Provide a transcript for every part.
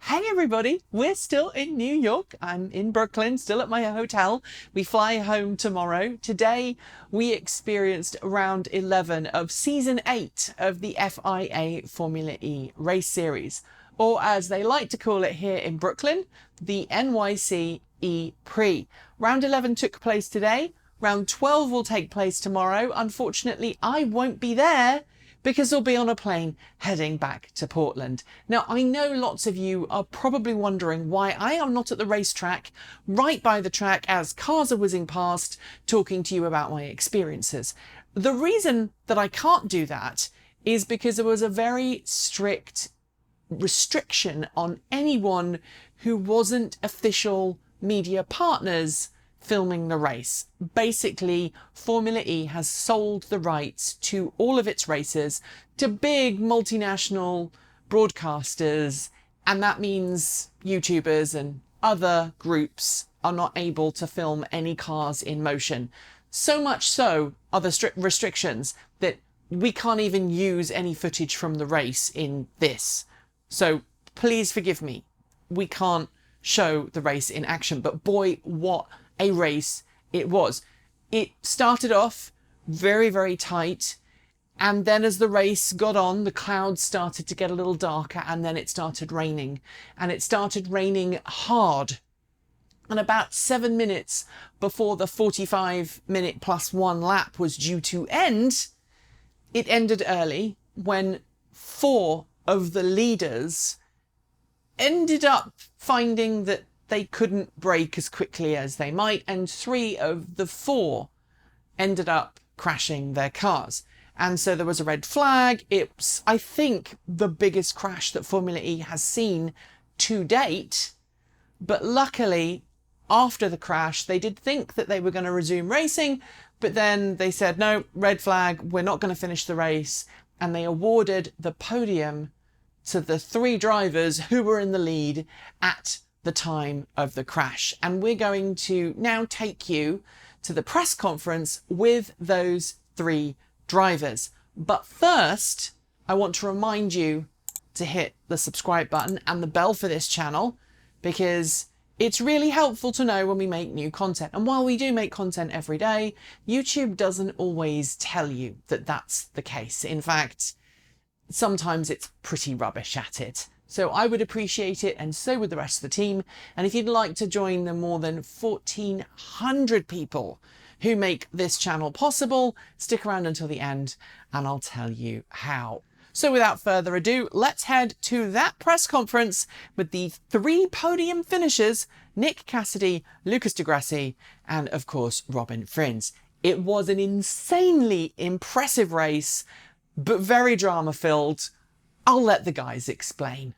Hey everybody, we're still in New York. I'm in Brooklyn, still at my hotel. We fly home tomorrow. Today we experienced round 11 of season 8 of the FIA Formula E race series, or as they like to call it here in Brooklyn, the NYC ePrix. Round 11 took place today. Round 12 will take place tomorrow. Unfortunately, I won't be there because I'll be on a plane heading back to Portland. Now, I know lots of you are probably wondering why I am not at the racetrack, right by the track as cars are whizzing past, talking to you about my experiences. The reason that I can't do that is because there was a very strict restriction on anyone who wasn't official media partners filming the race. Basically, Formula E has sold the rights to all of its races to big multinational broadcasters, and that means YouTubers and other groups are not able to film any cars in motion. So much so are the strict restrictions that we can't even use any footage from the race in this. So please forgive me. We can't show the race in action, but boy, what a race it was. It started off very, very tight, and then as the race got on, the clouds started to get a little darker, and then it started raining, and it started raining hard. And about 7 minutes before the 45-minute plus one lap was due to end, it ended early when 4 of the leaders ended up finding that they couldn't brake as quickly as they might, and 3 of the 4 ended up crashing their cars. And so there was a red flag. It's, I think, the biggest crash that Formula E has seen to date. But luckily, after the crash, they did think that they were going to resume racing, but then they said, no, red flag, we're not going to finish the race. And they awarded the podium to the 3 drivers who were in the lead at the time of the crash. And we're going to now take you to the press conference with those 3 drivers. But first, I want to remind you to hit the subscribe button and the bell for this channel, because it's really helpful to know when we make new content. And while we do make content every day, YouTube doesn't always tell you that that's the case. In fact, sometimes it's pretty rubbish at it. So I would appreciate it, and so would the rest of the team. And if you'd like to join the more than 1,400 people who make this channel possible, stick around until the end and I'll tell you how. So without further ado, let's head to that press conference with the 3 podium finishers, Nick Cassidy, Lucas di Grassi, and of course, Robin Frijns. It was an insanely impressive race, but very drama-filled. I'll let the guys explain.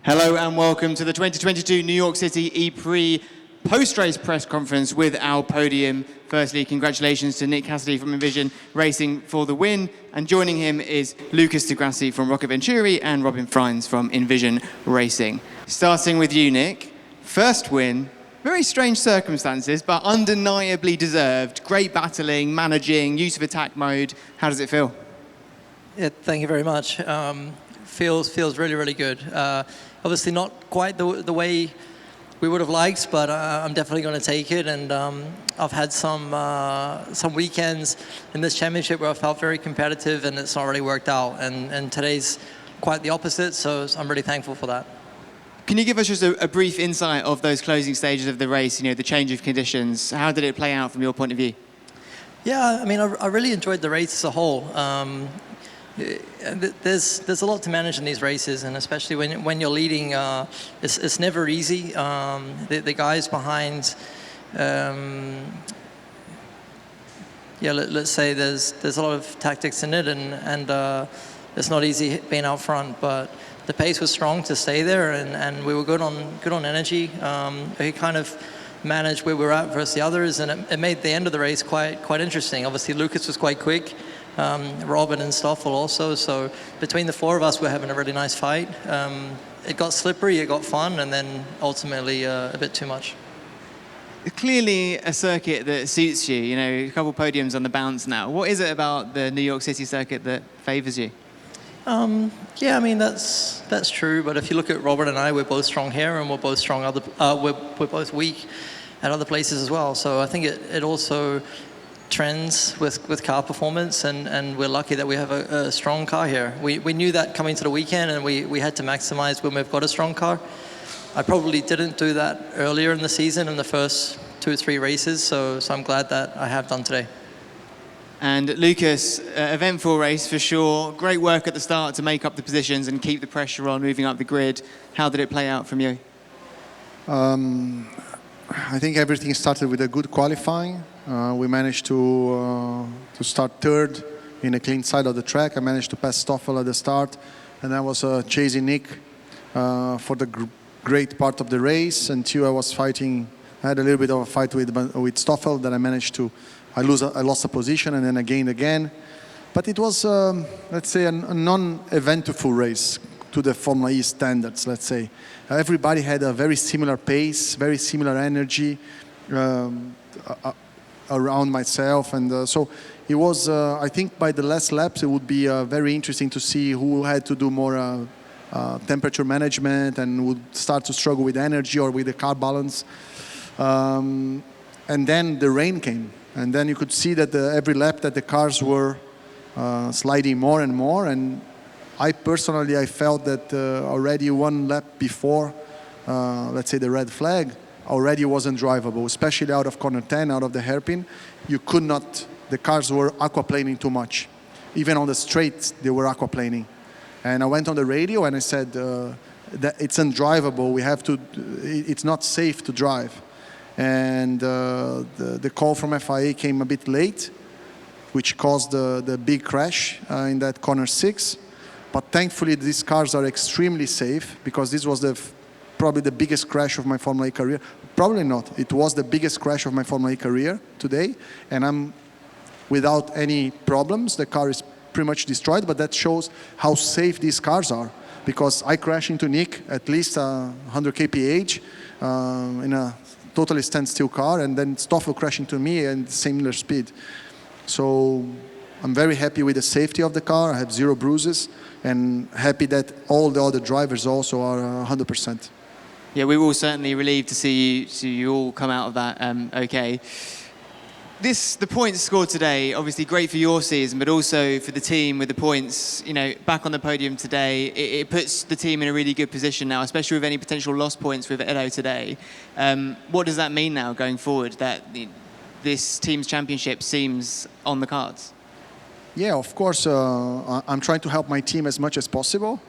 Hello and welcome to the 2022 New York City ePrix post-race press conference with our podium. Firstly, congratulations to Nick Cassidy from Envision Racing for the win, and joining him is Lucas di Grassi from Rocket Venturi and Robin Frijns from Envision Racing. Starting with you, Nick. First win, very strange circumstances, but undeniably deserved. Great battling, managing, use of attack mode. How does it feel? Yeah, thank you very much. Feels really, really good. Obviously not quite the way we would have liked, but I'm definitely going to take it. And I've had some weekends in this championship where I felt very competitive, and it's not really worked out. And today's quite the opposite, so I'm really thankful for that. Can you give us just a brief insight of those closing stages of the race, you know, the change of conditions? How did it play out from your point of view? Yeah, I mean, I really enjoyed the race as a whole. There's a lot to manage in these races, and especially when you're leading, it's never easy. The guys behind, let's say there's a lot of tactics in it, and it's not easy being out front, but the pace was strong to stay there, and we were good on energy. We kind of managed where we were at versus the others, and it made the end of the race quite interesting. Obviously, Lucas was quite quick. Robin and Stoffel also, so between the 4 of us we're having a really nice fight. It got slippery, it got fun, and then ultimately a bit too much. Clearly a circuit that suits you, a couple podiums on the bounce now. What is it about the New York City circuit that favours you? Yeah, I mean that's true. But if you look at Robert and I, we're both strong here, and we're both strong we're both weak at other places as well. So I think it also trends with car performance, and we're lucky that we have a strong car here. We knew that coming to the weekend, and we had to maximize when we've got a strong car. I probably didn't do that earlier in the season in the first 2 or 3 races, so I'm glad that I have done today. And Lucas, eventful race for sure. Great work at the start to make up the positions and keep the pressure on moving up the grid. How did it play out from you? I think everything started with a good qualifying. We managed to start third in a clean side of the track. I managed to pass Stoffel at the start, and I was chasing Nick for the great part of the race until I was fighting. I had a little bit of a fight with Stoffel that I managed to. I lost a position and then I gained again. But it was, let's say, a non-eventful race to the Formula E standards, let's say. Everybody had a very similar pace, very similar energy around myself. And so it was, I think by the last laps, it would be very interesting to see who had to do more temperature management and would start to struggle with energy or with the car balance. And then the rain came. And then you could see that every lap that the cars were sliding more and more. And I personally, I felt that already one lap before, let's say the red flag, already wasn't drivable, especially out of corner 10, out of the hairpin. You could not, the cars were aquaplaning too much. Even on the straights, they were aquaplaning. And I went on the radio and I said that it's undrivable. We have to, it's not safe to drive. And the call from FIA came a bit late, which caused the big crash in that corner 6. But thankfully, these cars are extremely safe because this was probably the biggest crash of my Formula E career. Probably not. It was the biggest crash of my Formula E career today. And I'm without any problems. The car is pretty much destroyed, but that shows how safe these cars are. Because I crashed into Nick at least 100 kph in a totally standstill car, and then Stoffel crashed into me at similar speed. So I'm very happy with the safety of the car. I have 0 bruises, and happy that all the other drivers also are 100%. Yeah, we were certainly relieved to see you all come out of that okay. The points scored today, obviously great for your season, but also for the team with the points, you know, back on the podium today. It puts the team in a really good position now, especially with any potential lost points with Edo today. What does that mean now going forward, that this team's championship seems on the cards? Yeah, of course, I'm trying to help my team as much as possible,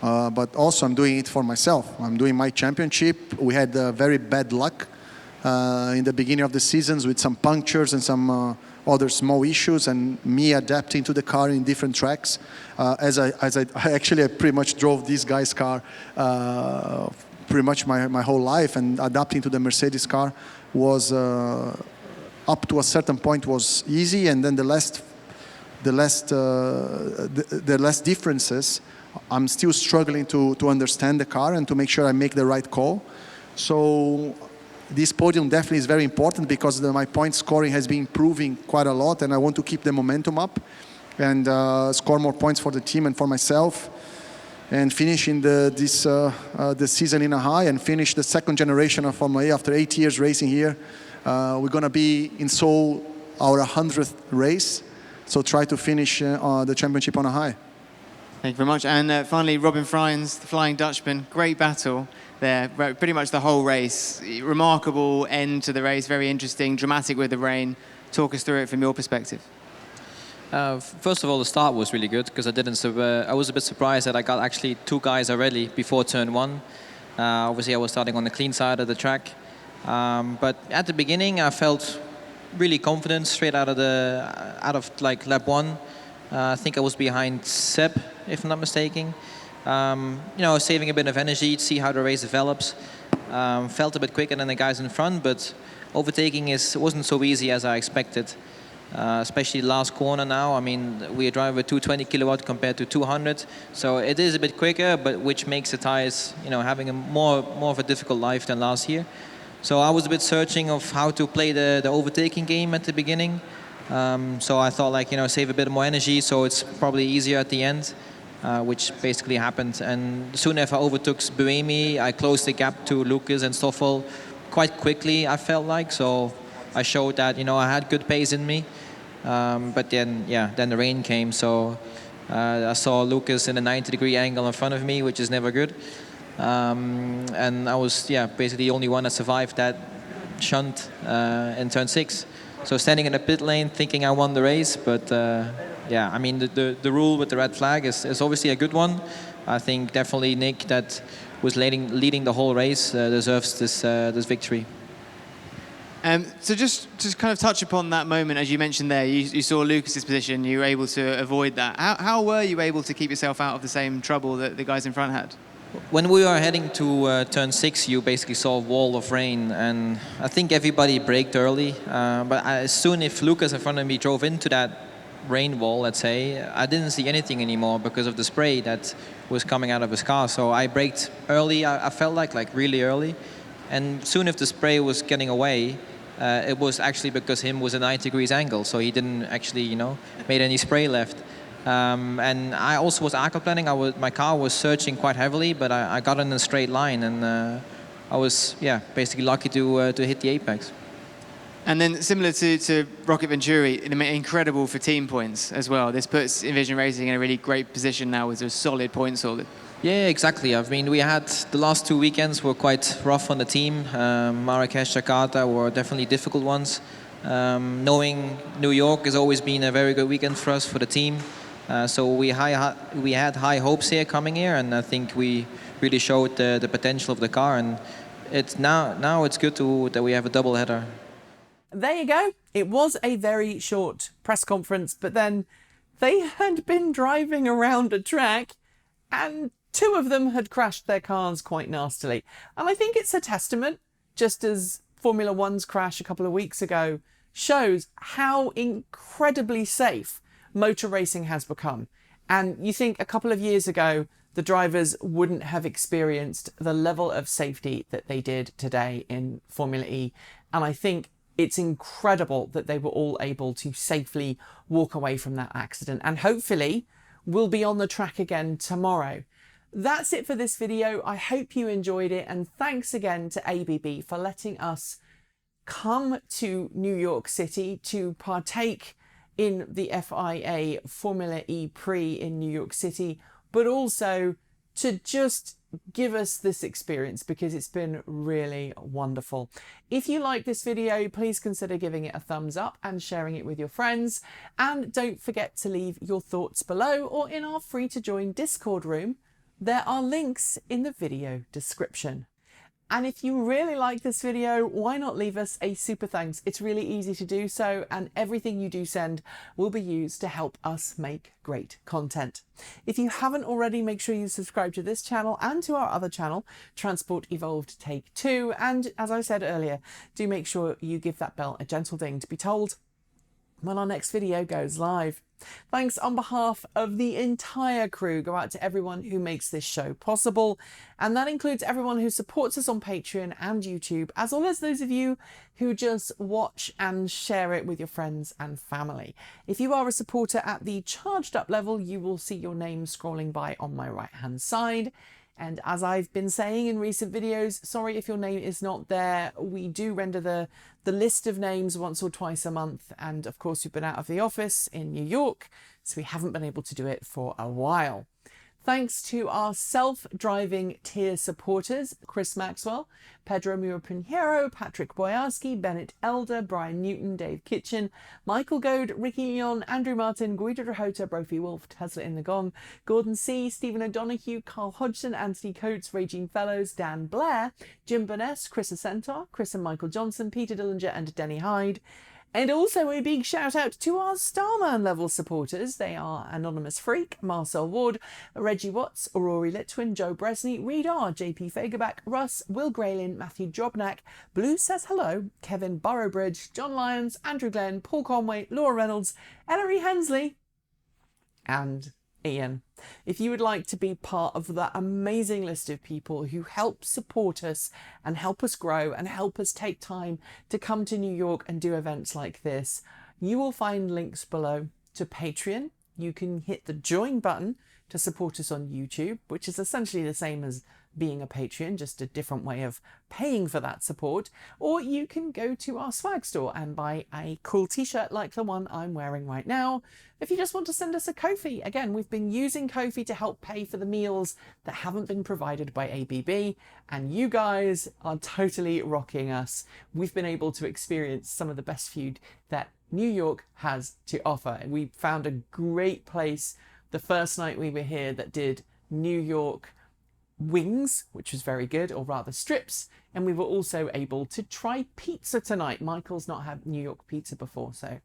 but also I'm doing it for myself. I'm doing my championship. We had very bad luck in the beginning of the seasons with some punctures and some other small issues, and me adapting to the car in different tracks. As I pretty much drove this guy's car pretty much my whole life, and adapting to the Mercedes car was up to a certain point was easy, and then the last differences, I'm still struggling to understand the car and to make sure I make the right call. So this podium definitely is very important because my point scoring has been improving quite a lot, and I want to keep the momentum up and score more points for the team and for myself, and finish in the season in a high, and finish the second generation of Formula E after 8 years racing here. We're going to be in Seoul our 100th race, so try to finish the championship on a high. Thank you very much. And finally, Robin Frijns, the Flying Dutchman. Great battle there, pretty much the whole race. Remarkable end to the race, very interesting, dramatic with the rain. Talk us through it from your perspective. First of all, the start was really good because I was a bit surprised that I got actually 2 guys already before turn 1. Obviously, I was starting on the clean side of the track. But at the beginning, I felt really confident straight out of like lap 1. I think I was behind Seb, if I'm not mistaken. You know, saving a bit of energy to see how the race develops. Felt a bit quicker than the guys in front, but overtaking wasn't so easy as I expected. Especially the last corner now. I mean, we drive with 220 kilowatt compared to 200, so it is a bit quicker, but which makes the tires, you know, having a more of a difficult life than last year. So I was a bit searching of how to play the overtaking game at the beginning. So I thought, like, you know, save a bit more energy, so it's probably easier at the end. which basically happened. And soon after I overtook Buemi, I closed the gap to Lucas and Stoffel quite quickly, I felt like. So I showed that, I had good pace in me. But then the rain came. So I saw Lucas in a 90-degree angle in front of me, which is never good. And I was, basically the only one that survived that shunt in turn 6. So standing in the pit lane, thinking I won the race, but I mean the rule with the red flag is obviously a good one. I think definitely Nick, that was leading the whole race, deserves this victory. So just kind of touch upon that moment, as you mentioned there, you saw Lucas's position, you were able to avoid that. How were you able to keep yourself out of the same trouble that the guys in front had? When we were heading to turn 6, you basically saw a wall of rain, and I think everybody braked early. But as soon if Lucas in front of me drove into that rain wall, let's say, I didn't see anything anymore because of the spray that was coming out of his car. So I braked early. I felt like really early, and soon if the spray was getting away, it was actually because him was a 90 degrees angle, so he didn't actually, made any spray left. And I also was aquaplaning. My car was searching quite heavily, but I got in a straight line, and I was basically lucky to hit the apex. And then similar to Rocket Venturi, incredible for team points as well. This puts Envision Racing in a really great position now with a solid points order. Yeah, exactly. I mean, we had the last 2 weekends were quite rough on the team. Marrakesh, Jakarta were definitely difficult ones. Knowing New York has always been a very good weekend for us, for the team. So we had high hopes here coming here, and I think we really showed the potential of the car. And it's now it's good that we have a double header. There you go. It was a very short press conference, but then they had been driving around a track and 2 of them had crashed their cars quite nastily. And I think it's a testament, just as Formula One's crash a couple of weeks ago shows how incredibly safe motor racing has become. And you think a couple of years ago, the drivers wouldn't have experienced the level of safety that they did today in Formula E. And I think it's incredible that they were all able to safely walk away from that accident. And hopefully we'll be on the track again tomorrow. That's it for this video. I hope you enjoyed it. And thanks again to ABB for letting us come to New York City to partake in the FIA Formula E Prix in New York City, but also to just give us this experience because it's been really wonderful. If you like this video, please consider giving it a thumbs up and sharing it with your friends. And don't forget to leave your thoughts below or in our free to join Discord room. There are links in the video description. And if you really like this video, why not leave us a super thanks? It's really easy to do so, and everything you do send will be used to help us make great content. If you haven't already, make sure you subscribe to this channel and to our other channel, Transport Evolved Take 2. And as I said earlier, do make sure you give that bell a gentle ding to be told when our next video goes live. Thanks on behalf of the entire crew go out to everyone who makes this show possible, and that includes everyone who supports us on Patreon and YouTube, as well as those of you who just watch and share it with your friends and family. If you are a supporter at the charged up level, you will see your name scrolling by on my right hand side. And as I've been saying in recent videos, sorry if your name is not there. We do render the list of names once or twice a month. And of course, we've been out of the office in New York, so we haven't been able to do it for a while. Thanks to our self-driving tier supporters, Chris Maxwell, Pedro Mura Pinheiro, Patrick Boyarski, Bennett Elder, Brian Newton, Dave Kitchen, Michael Goad, Ricky Leon, Andrew Martin, Guido Drahota, Brophy Wolf, Tesla in the Gong, Gordon C, Stephen O'Donoghue, Carl Hodgson, Anthony Coates, Regine Fellows, Dan Blair, Jim Burness, Chris Centaur, Chris and Michael Johnson, Peter Dillinger and Denny Hyde. And also a big shout out to our Starman level supporters. They are Anonymous Freak, Marcel Ward, Reggie Watts, Aurori Litwin, Joe Bresney, Reed R, JP Fagerback, Russ, Will Graylin, Matthew Jobnack, Blue Says Hello, Kevin Burrowbridge, John Lyons, Andrew Glenn, Paul Conway, Laura Reynolds, Ellery Hensley, and Ian. If you would like to be part of that amazing list of people who help support us and help us grow and help us take time to come to New York and do events like this, you will find links below to Patreon. You can hit the join button to support us on YouTube, which is essentially the same as being a Patreon, just a different way of paying for that support. Or you can go to our swag store and buy a cool t-shirt like the one I'm wearing right now. If you just want to send us a Ko-fi, again, we've been using Ko-fi to help pay for the meals that haven't been provided by ABB, and you guys are totally rocking us. We've been able to experience some of the best food that New York has to offer. We found a great place the first night we were here that did New York wings, which was very good, or rather strips, and we were also able to try pizza tonight. Michael's not had New York pizza before, so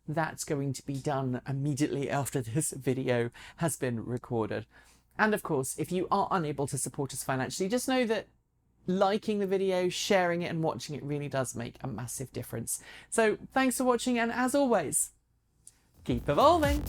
that's going to be done immediately after this video has been recorded. And of course, if you are unable to support us financially, just know that liking the video, sharing it and watching it really does make a massive difference. So thanks for watching, and as always, keep evolving.